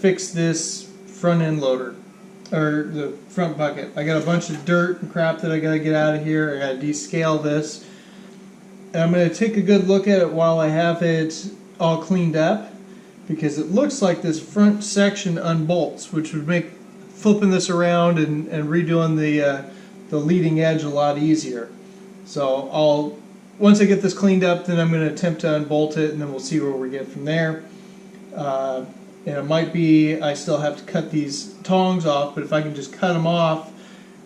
fix this front end loader, or the front bucket. I got a bunch of dirt and crap that I gotta get out of here. I gotta descale this. And I'm gonna take a good look at it while I have it all cleaned up, because it looks like this front section unbolts, which would make flipping this around and redoing the leading edge a lot easier. So once I get this cleaned up, then I'm going to attempt to unbolt it, and then we'll see where we get from there. And it might be I still have to cut these tongs off, but if I can just cut them off,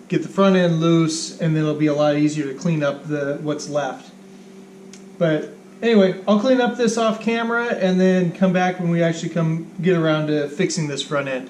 get the front end loose, and then it'll be a lot easier to clean up what's left. But anyway, I'll clean up this off camera and then come back when we actually get around to fixing this front end.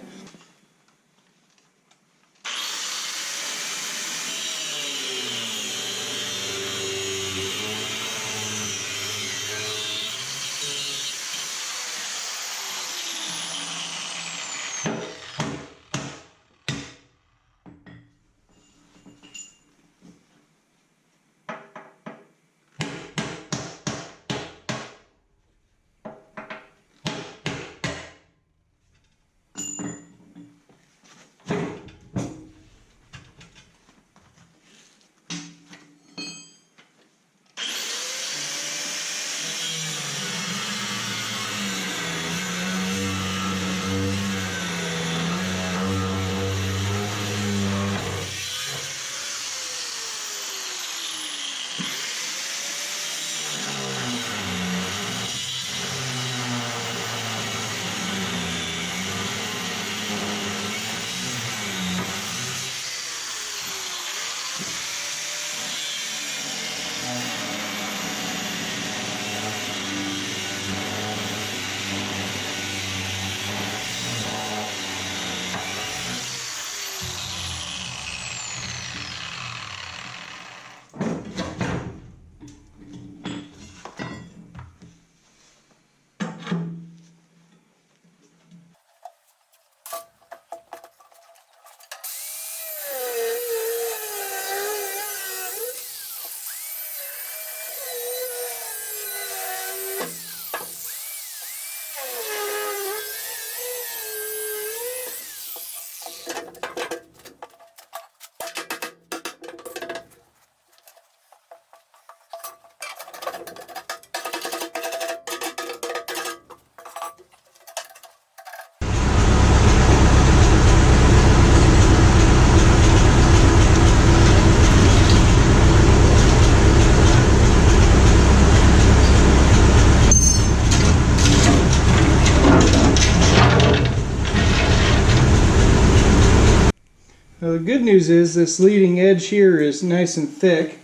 Now the good news is this leading edge here is nice and thick,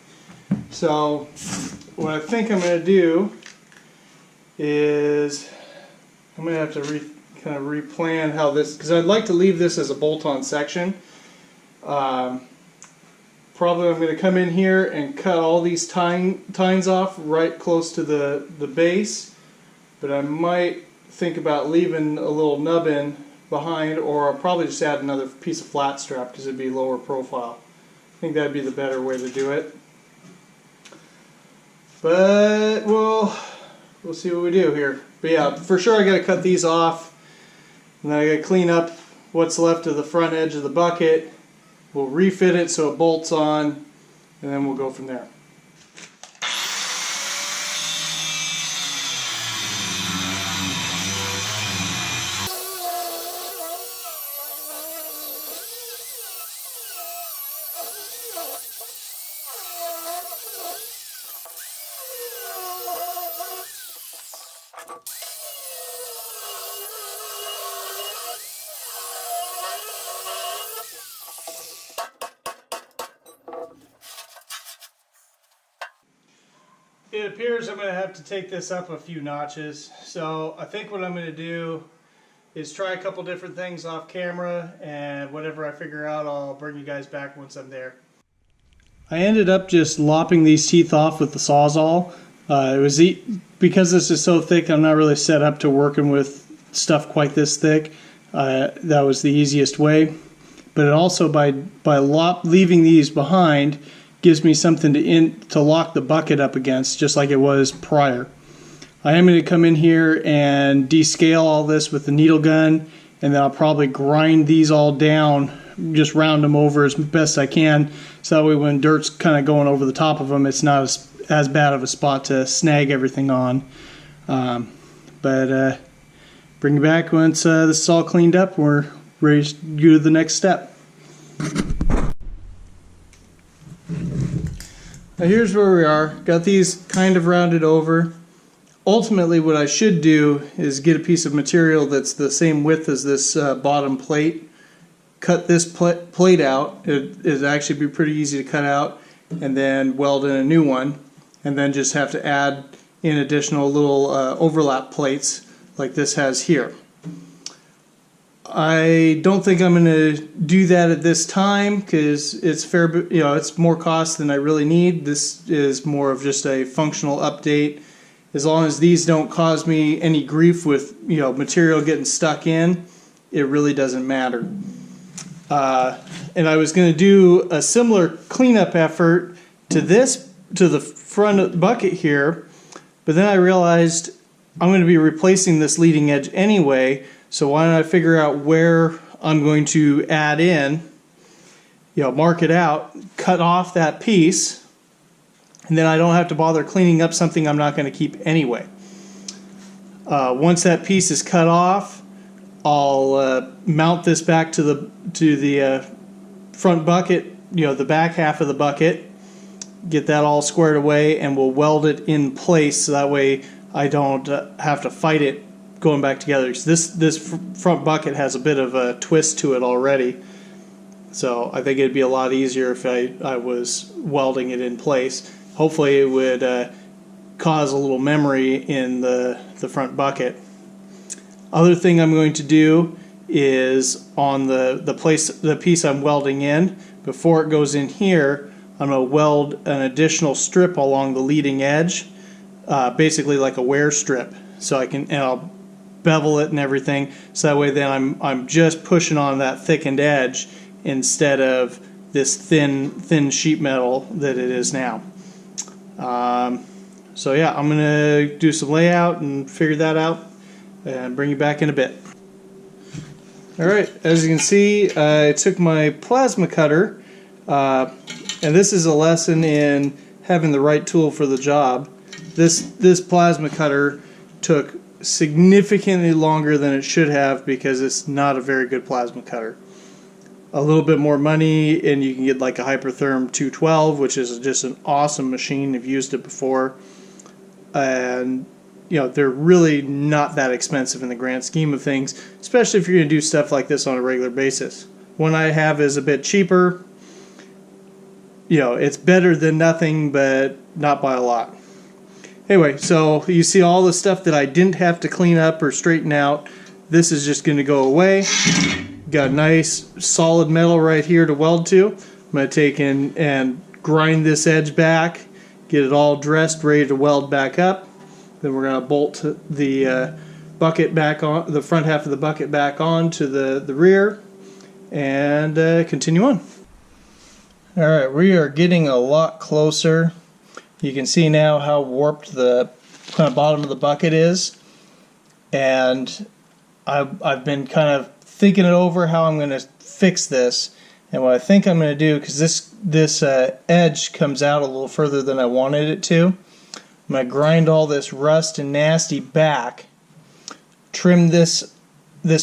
so what I think I'm going to do is I'm going to have to kind of replan how this, because I'd like to leave this as a bolt-on section. Probably I'm going to come in here and cut all these tines off right close to the base, but I might think about leaving a little nubbin behind, or I'll probably just add another piece of flat strap because it'd be lower profile. I think that'd be the better way to do it. But we'll see what we do here. But yeah, for sure I got to cut these off, and then I got to clean up what's left of the front edge of the bucket. We'll refit it so it bolts on, and then we'll go from there. It appears I'm going to have to take this up a few notches, so I think what I'm going to do is try a couple different things off camera, and whatever I figure out I'll bring you guys back once I'm there. I ended up just lopping these teeth off with the Sawzall. Because this is so thick, I'm not really set up to working with stuff quite this thick. That was the easiest way, but it also by leaving these behind gives me something to lock the bucket up against, just like it was prior. I am going to come in here and descale all this with the needle gun and then I'll probably grind these all down, just round them over as best I can, so that way when dirt's kind of going over the top of them, it's not as bad of a spot to snag everything on. But bring you back once this is all cleaned up and we're ready to go to the next step. Now here's where we are. Got these kind of rounded over. Ultimately what I should do is get a piece of material that's the same width as this bottom plate. Cut this plate out. It'd actually be pretty easy to cut out, and then weld in a new one, and then just have to add in additional little overlap plates like this has here. I don't think I'm going to do that at this time because it's it's more cost than I really need. This is more of just a functional update. As long as these don't cause me any grief with material getting stuck in, it really doesn't matter. And I was going to do a similar cleanup effort to the front bucket here, but then I realized I'm going to be replacing this leading edge anyway, so why don't I figure out where I'm going to add in, mark it out, cut off that piece, and then I don't have to bother cleaning up something I'm not going to keep anyway. Once that piece is cut off, I'll mount this back to the front bucket, the back half of the bucket, get that all squared away, and we'll weld it in place so that way I don't have to fight it going back together. This front bucket has a bit of a twist to it already, so I think it'd be a lot easier if I was welding it in place. Hopefully it would cause a little memory in the front bucket. Other thing I'm going to do is on the piece I'm welding in, before it goes in here, I'm going to weld an additional strip along the leading edge, basically like a wear strip, so I'll bevel it and everything, so that way then I'm just pushing on that thickened edge instead of this thin sheet metal that it is now. So yeah, I'm gonna do some layout and figure that out and bring you back in a bit. Alright, as you can see, I took my plasma cutter, and this is a lesson in having the right tool for the job. This plasma cutter took significantly longer than it should have because it's not a very good plasma cutter. A little bit more money and you can get like a Hypertherm 212, which is just an awesome machine. I've used it before, and they're really not that expensive in the grand scheme of things, especially if you're going to do stuff like this on a regular basis. One I have is a bit cheaper. It's better than nothing, but not by a lot. Anyway, so you see all the stuff that I didn't have to clean up or straighten out. This is just going to go away. Got nice solid metal right here to weld to. I'm going to take in and grind this edge back, get it all dressed, ready to weld back up. Then we're going to bolt the bucket back on, the front half of the bucket back on to the rear, and continue on. Alright, we are getting a lot closer. You can see now how warped the kind of bottom of the bucket is, and I've been kind of thinking it over how I'm going to fix this. And what I think I'm going to do, because this edge comes out a little further than I wanted it to, I'm going to grind all this rust and nasty back, trim this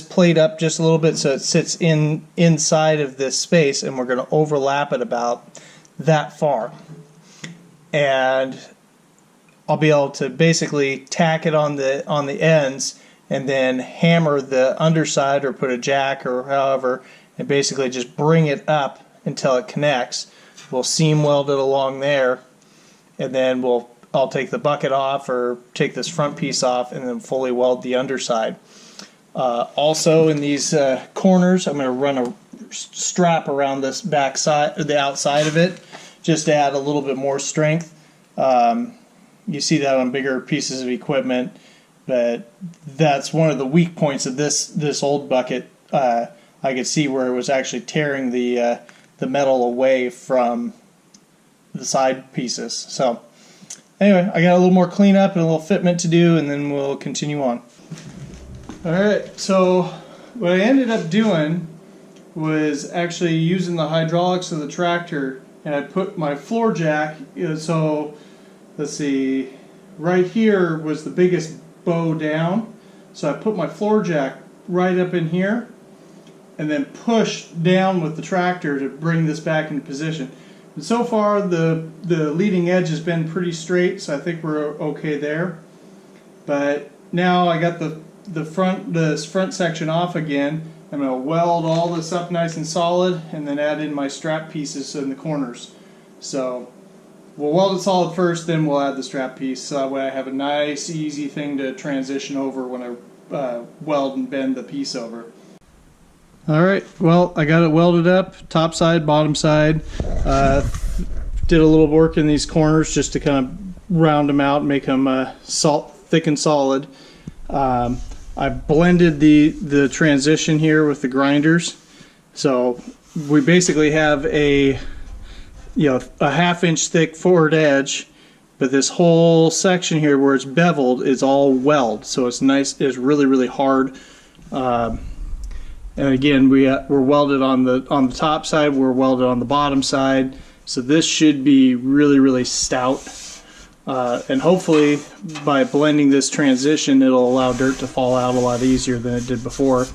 plate up just a little bit so it sits inside of this space, and we're going to overlap it about that far. And I'll be able to basically tack it on the ends and then hammer the underside or put a jack or however, and basically just bring it up until it connects. We'll seam weld it along there, and then I'll take the bucket off or take this front piece off and then fully weld the underside. Also in these corners, I'm going to run a strap around this back side, or the outside of it, just to add a little bit more strength. You see that on bigger pieces of equipment, but that's one of the weak points of this old bucket. I could see where it was actually tearing the metal away from the side pieces. So anyway, I got a little more cleanup and a little fitment to do, and then we'll continue on. Alright, so what I ended up doing was actually using the hydraulics of the tractor, and I put my floor jack, so let's see, right here was the biggest bow down, so I put my floor jack right up in here and then pushed down with the tractor to bring this back into position. And so far the leading edge has been pretty straight, so I think we're okay there. But now I got this front section off again. I'm going to weld all this up nice and solid and then add in my strap pieces in the corners. So we'll weld it solid first, then we'll add the strap piece, so that way I have a nice easy thing to transition over when I weld and bend the piece over. Alright, well, I got it welded up, top side, bottom side. Did a little work in these corners just to kind of round them out and make them thick and solid. I blended the transition here with the grinders, so we basically have a half-inch thick forward edge, but this whole section here where it's beveled is all weld, so it's nice. It's really hard. And again, we're welded on the top side. We're welded on the bottom side, so this should be really stout. And hopefully by blending this transition, it'll allow dirt to fall out a lot easier than it did before,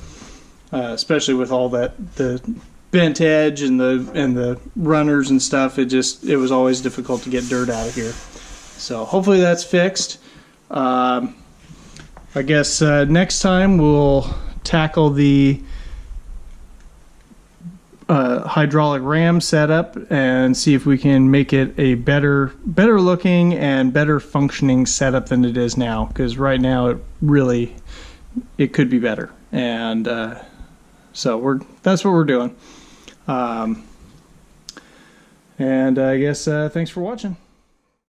especially with all the bent edge and the runners and stuff. It was always difficult to get dirt out of here. So hopefully that's fixed. I guess next time we'll tackle the hydraulic ram setup and see if we can make it a better looking and better functioning setup than it is now, because right now it could be better, and so that's what we're doing. And I guess thanks for watching.